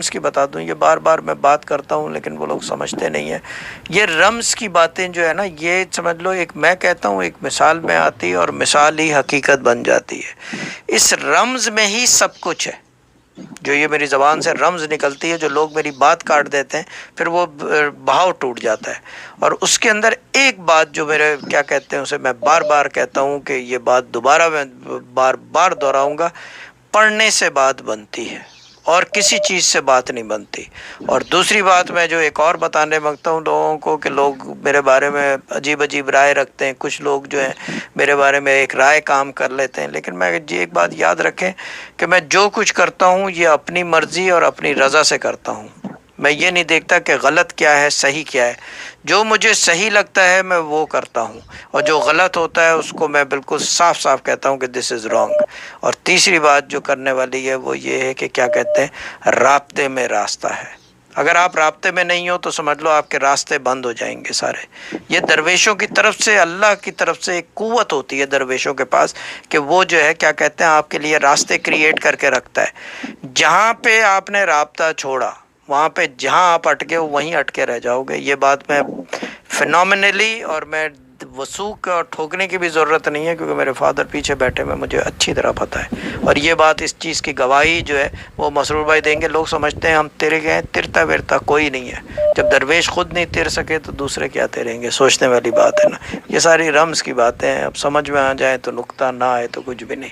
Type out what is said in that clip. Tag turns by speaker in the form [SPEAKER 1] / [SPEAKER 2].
[SPEAKER 1] اس کی بتا دوں، یہ بار بار میں بات کرتا ہوں لیکن وہ لوگ سمجھتے نہیں ہیں۔ یہ رمز کی باتیں جو ہے نا، یہ سمجھ لو ایک میں کہتا ہوں ایک مثال میں آتی ہے اور مثال ہی حقیقت بن جاتی ہے۔ اس رمز میں ہی سب کچھ ہے۔ جو یہ میری زبان سے رمز نکلتی ہے، جو لوگ میری بات کاٹ دیتے ہیں، پھر وہ بہاؤ ٹوٹ جاتا ہے۔ اور اس کے اندر ایک بات جو میرے کیا کہتے ہیں اسے میں بار بار کہتا ہوں کہ یہ بات دوبارہ میں بار بار دہراؤں گا، پڑھنے سے بات بنتی ہے اور کسی چیز سے بات نہیں بنتی۔ اور دوسری بات میں جو ایک اور بتانے مانگتا ہوں لوگوں کو کہ لوگ میرے بارے میں عجیب عجیب رائے رکھتے ہیں، کچھ لوگ جو ہیں میرے بارے میں ایک رائے کام کر لیتے ہیں، لیکن میں جی ایک بات یاد رکھیں کہ میں جو کچھ کرتا ہوں یہ اپنی مرضی اور اپنی رضا سے کرتا ہوں۔ میں یہ نہیں دیکھتا کہ غلط کیا ہے صحیح کیا ہے۔ جو مجھے صحیح لگتا ہے میں وہ کرتا ہوں، اور جو غلط ہوتا ہے اس کو میں بالکل صاف صاف کہتا ہوں کہ دس از رانگ۔ اور تیسری بات جو کرنے والی ہے وہ یہ ہے کہ کیا کہتے ہیں، رابطے میں راستہ ہے۔ اگر آپ رابطے میں نہیں ہو تو سمجھ لو آپ کے راستے بند ہو جائیں گے سارے۔ یہ درویشوں کی طرف سے، اللہ کی طرف سے ایک قوت ہوتی ہے درویشوں کے پاس کہ وہ جو ہے کیا کہتے ہیں آپ کے لیے راستے کریٹ کر کے رکھتا ہے۔ جہاں پہ آپ نے رابطہ چھوڑا، وہاں پہ جہاں آپ اٹکے ہو وہیں اٹکے رہ جاؤ گے۔ یہ بات میں فینومینلی، اور میں وثوق اور ٹھوکنے کی بھی ضرورت نہیں ہے کیونکہ میرے فادر پیچھے بیٹھے میں مجھے اچھی طرح پتہ ہے، اور یہ بات اس چیز کی گواہی جو ہے وہ مسرور بھائی دیں گے۔ لوگ سمجھتے ہیں ہم تیرے گئے، ترتا ویرتا کوئی نہیں ہے۔ جب درویش خود نہیں تیر سکے تو دوسرے کیا تیریں گے؟ سوچنے والی بات ہے نا۔ یہ ساری رمز کی باتیں ہیں، اب سمجھ میں آ جائیں تو نقطہ، نہ آئے تو کچھ بھی نہیں۔